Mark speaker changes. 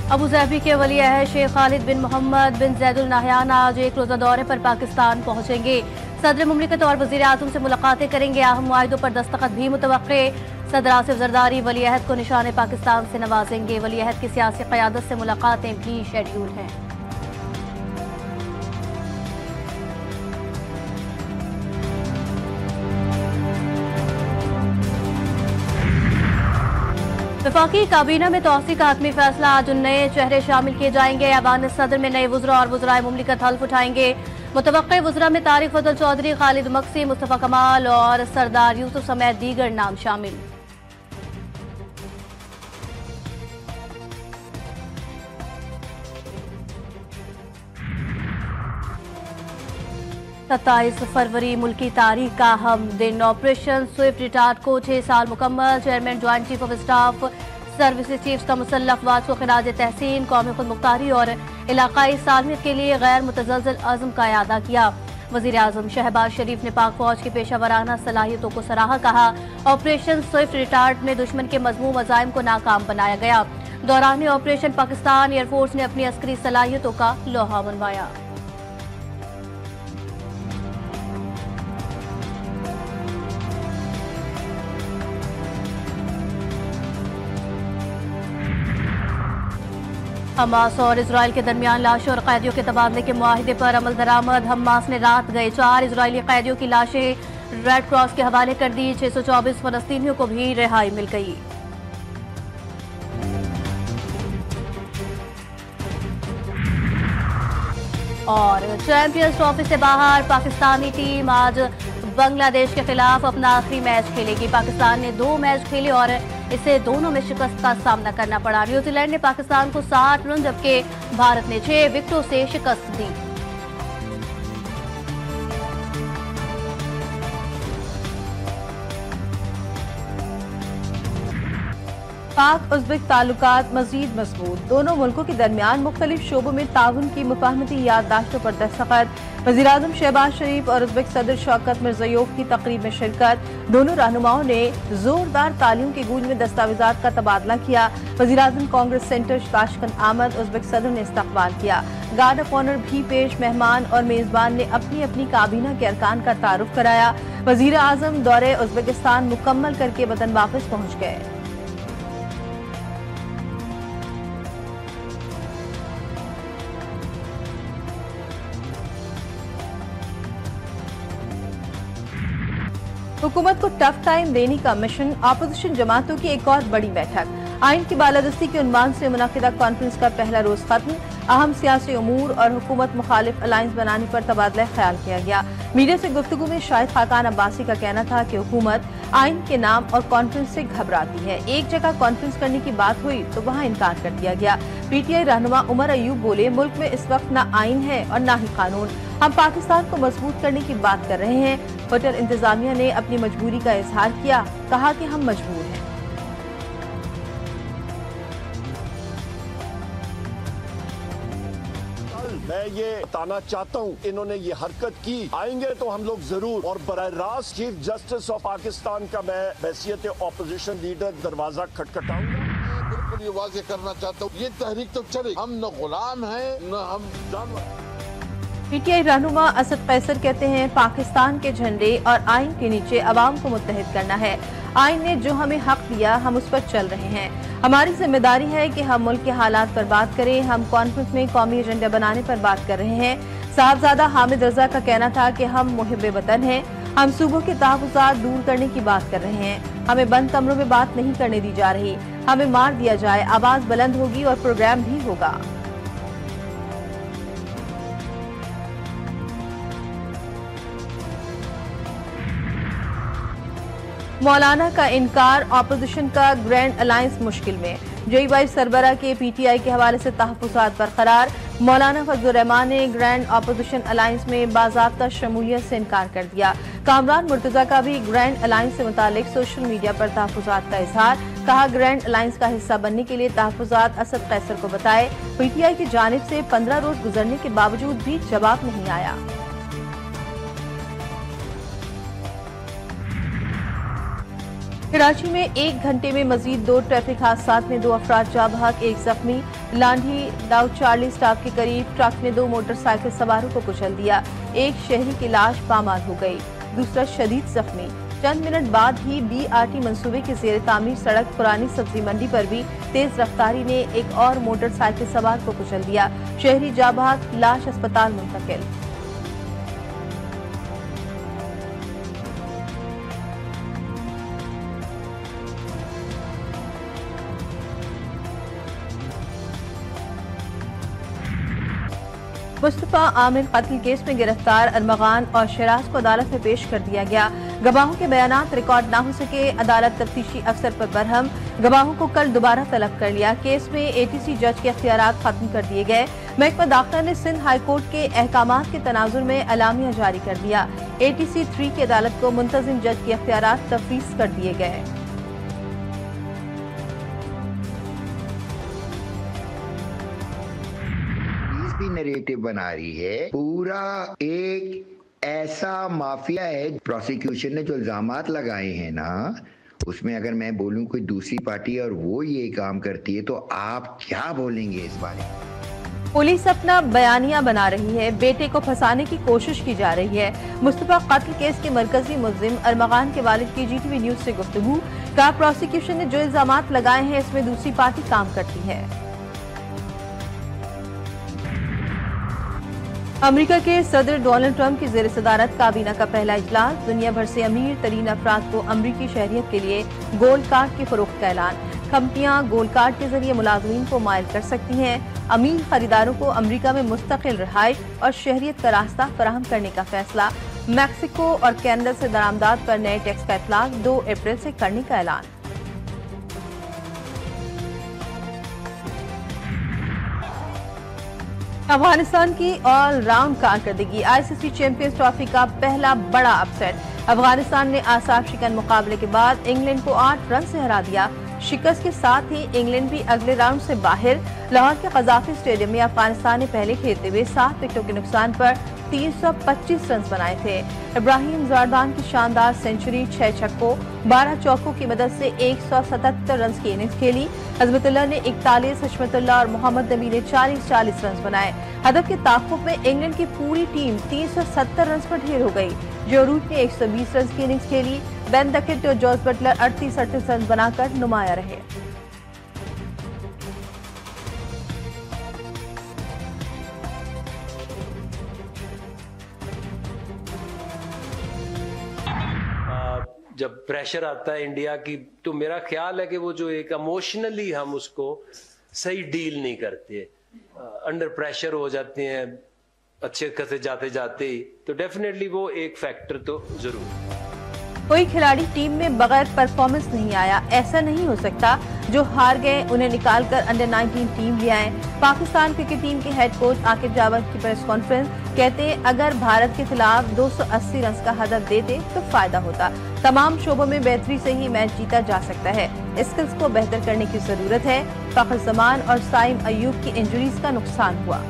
Speaker 1: Abu Dhabi के वली अहद शेख खालिद बिन मोहम्मद बिन Zaid Al Nahyan आज एक रोजा दौरे पर पाकिस्तान पहुंचेंगे। सदर मुमलिकत और वजीर आजम से मुलाकातें करेंगे। अहम मुआहिदों पर दस्तखत भी मुतवक्के। सदर आसिफ जरदारी वली अहद को निशान पाकिस्तान से नवाजेंगे। वली अहद की सियासी क़यादत से मुलाकातें भी शेड्यूल हैं। वफाकी काबीना में तौसी का हतमी फैसला। आज नए चेहरे शामिल किए जाएंगे। ऐवान सदर में नए वज़रा और वज़राए मुमलिकत हल्फ उठाएंगे। मुतवक्के वज़रा में तारिक फजल चौधरी, खालिद मक्सी, मुस्तफ़ा कमाल और सरदार यूसुफ समेत दीगर नाम शामिल। सत्ताईस फरवरी मुल्की तारीख का अहम दिन। ऑपरेशन स्विफ्ट रिटार्ड को 6 साल मुकम्मल। Chairman joint chief of staff services chiefs का मुसल्लह अफवाज को खिराज तहसीन। कौमी खुदमुख्तारी और इलाकाई सालमियत के लिए गैर मुतज़लज़ल अज़्म का इआदा किया। वज़ीर आज़म शहबाज शरीफ ने पाक फौज की पेशा वराना सलाहियतों को सराहा। कहा, ऑपरेशन स्विफ्ट रिटार्ड में दुश्मन के मज़मूम अज़ाइम को नाकाम बनाया गया। दौरान ऑपरेशन पाकिस्तान एयरफोर्स ने अपनी अस्करी सलाहियतों का लोहा मनवाया। हमास और इजराइल के दरमियान लाशों और कैदियों के तबादले के मुआहिदे पर अमल दरामद। हमास ने रात गए 4 इजरायली कैदियों की लाशें रेड क्रॉस के हवाले कर दी। 624 फलस्तीनियों को भी रिहाई मिल गई। और चैंपियंस ट्रॉफी से बाहर पाकिस्तानी टीम आज बांग्लादेश के खिलाफ अपना आखिरी मैच खेलेगी। पाकिस्तान ने 2 मैच खेले और इसे दोनों में शिकस्त का सामना करना पड़ा। न्यूजीलैंड ने पाकिस्तान को 60 रन जबकि भारत ने 6 विकेटों से शिकस्त दी।
Speaker 2: पाक उज़्बेक ताल्लुकात मज़ीद मजबूत। दोनों मुल्कों के दरमियान मुख्तलिफ शोबों में ताउन की मुफाहमती याददाश्तों पर दस्तखत। वज़ीर आज़म शहबाज शरीफ और उज़्बेक सदर शौकत मिर्ज़ायोव की तकरीब में शिरकत। दोनों रहनुमाओं ने जोरदार तालियों की गूंज में दस्तावेजात का तबादला किया। वज़ीर आज़म कांग्रेस सेंटर ताशकंद आमद। उज़्बेक सदर ने इस्तकबाल किया। गार्ड ऑफ ऑनर भी पेश। मेहमान और मेजबान ने अपनी अपनी काबीना के अरकान का तारुफ कराया। वज़ीर आज़म दौरे उज़्बेकिस्तान मुकम्मल करके वतन वापस पहुँच गए। हुकूमत को टफ टाइम देने का मिशन। अपोजिशन जमातों की एक और बड़ी बैठक। आइन की बालादस्ती के उन्वान से मुनक़िदा कॉन्फ्रेंस का पहला रोज खत्म। अहम सियासी उमूर और हुकूमत मुखालिफ अलायंस बनाने पर तबादला ख्याल किया गया। मीडिया से गुफ्तगू में शाहिद खाकान अब्बासी का कहना था कि हुकूमत आइन के नाम और कॉन्फ्रेंस से घबराती है। एक जगह कॉन्फ्रेंस करने की बात हुई तो वहाँ इनकार कर दिया गया। PTI रहनुमा उमर अयूब बोले, मुल्क में इस वक्त न आइन है और न ही कानून। हम पाकिस्तान को मजबूत करने की बात कर रहे हैं। होटल इंतजामिया ने अपनी मजबूरी का इजहार किया। कहा कि हम मजबूर हैं।
Speaker 3: मैं ये बताना चाहता हूँ, इन्होंने ये हरकत की, आएंगे तो हम लोग जरूर। और बराह रास्त चीफ जस्टिस ऑफ पाकिस्तान का मैं हैसियत ऑपोजिशन लीडर दरवाजा खटखटाऊंगा।
Speaker 4: बिल्कुल ये वाज़ेह करना चाहता हूँ, ये तहरीक तो चले, हम न गुलाम हैं न हम जानवर।
Speaker 2: PTI रहनुमा असद कैसर कहते हैं, पाकिस्तान के झंडे और आइन के नीचे अवाम को मुत्तहिद करना है। आइन ने जो हमें हक दिया हम उस पर चल रहे हैं। हमारी जिम्मेदारी है कि हम मुल्क के हालात पर बात करें। हम कॉन्फ्रेंस में कौमी एजेंडा बनाने पर बात कर रहे हैं। साहबजादा हामिद रजा का कहना था कि हम मुहिब्बे वतन हैं। हम सूबों के तहफ़्फ़ुज़ात दूर करने की बात कर रहे हैं। हमें बंद कमरों में बात नहीं करने दी जा रही। हमें मार दिया जाए, आवाज बुलंद होगी और प्रोग्राम भी होगा। मौलाना का इनकार। अपोजिशन का ग्रैंड अलायंस मुश्किल में। JY सरबरा के PTI के हवाले से तहफ़्फ़ुज़ात बरकरार। मौलाना फजलुर रहमान ने ग्रैंड अपोजिशन अलायंस में बाज़ाब्ता शमूलियत से इनकार कर दिया। कामरान मुर्तज़ा का भी ग्रैंड अलायंस से मुतालिक सोशल मीडिया पर तहफ़्फ़ुज़ात का इजहार। कहा, ग्रैंड अलायंस का हिस्सा बनने के लिए तहफ़्फ़ुज़ात असद कैसर को बताए। PTI की जानिब से 15 रोज गुजरने के बावजूद भी जवाब नहीं आया। कराची में 1 घंटे में मजीद 2 ट्रैफिक हादसात में 2 अफराद जाँ बहक, 1 जख्मी। लांढी दाऊद चार्ली स्टाफ के करीब ट्रक ने 2 मोटरसाइकिल सवारों को कुचल दिया। एक शहरी की लाश पामाल हो गई, दूसरा शदीद जख्मी। चंद मिनट बाद ही BRT मंसूबे की जेर तामीर सड़क पुरानी सब्जी मंडी पर भी तेज रफ्तारी ने एक और मोटरसाइकिल सवार को कुचल दिया। शहरी जाबाज, लाश अस्पताल मुंतकिल। मुस्तफा आमिर कत्ल केस में गिरफ्तार अरमगान और शराज को अदालत में पेश कर दिया गया। गवाहों के बयानात रिकॉर्ड न हो सके, अदालत तफ्तीशी अफसर पर बरहम। गवाहों को कल दोबारा तलब कर लिया। केस में ATC जज के अख्तियारात खत्म कर दिए गए। महकमा दाखिला ने सिंध हाई कोर्ट के अहकामात के तनाजुर में अलामिया जारी कर दिया। ATC 3 की अदालत को मुंतजिम जज के अख्तियारात तफवीज कर दिए गए।
Speaker 5: भी नरेटिव बना रही है, पूरा एक ऐसा माफिया है। प्रोसिक्यूशन ने जो इल्जामात लगाए हैं ना, उसमें अगर मैं बोलूं कोई दूसरी पार्टी है और वो ये काम करती है तो आप क्या बोलेंगे इस बारे में?
Speaker 2: पुलिस अपना बयानिया बना रही है, बेटे को फंसाने की कोशिश की जा रही है। मुस्तफा कत्ल केस के मरकजी मुल्जिम अरमगान के वालिद की GTV न्यूज से गुफ्तगू। कहा, प्रोसिक्यूशन ने जो इल्जामात लगाए हैं इसमें दूसरी पार्टी काम करती है। अमेरिका के सदर डोनाल्ड ट्रंप की जेर सदारत काबीना का पहला इजलास। दुनिया भर से अमीर तरीन अफराद को अमरीकी शहरियत के लिए गोल्ड कार्ड की फरोख्त का ऐलान। कंपनियां गोल्ड कार्ड के जरिए मुलाजमीन को मायल कर सकती हैं। अमीर खरीदारों को अमरीका में मुस्तकिल रिहाइश और शहरियत का रास्ता फराहम करने का फैसला। मैक्सिको और कनाडा से दरामदात पर नए टैक्स का इतलाक 2 अप्रैल से करने का ऐलान। अफगानिस्तान की ऑलराउंड कारकर्दगी। ICC चैंपियंस ट्रॉफी का पहला बड़ा अपसेट। अफगानिस्तान ने आसाफ शिकन मुकाबले के बाद इंग्लैंड को 8 रन से हरा दिया। शिकस्त के साथ ही इंग्लैंड भी अगले राउंड से बाहर। लाहौर के कज़ाफी स्टेडियम में अफगानिस्तान ने पहले खेलते हुए 7 विकेटों के नुकसान पर 325 रन बनाए थे। इब्राहिम ज़ारदान की शानदार सेंचुरी, 6 छक्कों 12 चौकों की मदद से 177 रन की इनिंग्स खेली। अजमतुल्लाह ने 41, हशमतुल्लाह और मोहम्मद नबी ने 40 रन बनाए। हदफ के ताक़ुब में इंग्लैंड की पूरी टीम 370 रन पर ढेर हो गई। जो रूट ने 120 रन की इनिंग्स खेली। बेन डकेट और जॉर्ज बटलर 38 रन बनाकर नुमाया रहे।
Speaker 6: जब प्रेशर आता है इंडिया की, तो मेरा ख्याल है कि वो जो एक इमोशनली हम उसको सही डील नहीं करते, अंडर प्रेशर हो जाते हैं अच्छे खासे जाते जाते ही, तो डेफिनेटली वो एक फैक्टर तो जरूर।
Speaker 2: कोई खिलाड़ी टीम में बगैर परफॉर्मेंस नहीं आया, ऐसा नहीं हो सकता। जो हार गए उन्हें निकालकर अंडर 19 टीम ले आए। पाकिस्तान क्रिकेट टीम के हेड कोच आकिब जावेद की प्रेस कॉन्फ्रेंस। कहते अगर भारत के खिलाफ 280 रन का हदफ देते तो फायदा होता। तमाम शोबों में बेहतरी से ही मैच जीता जा सकता है। स्किल्स को बेहतर करने की जरूरत है। फखर जमान और साइम अयूब की इंजरीज का नुकसान हुआ।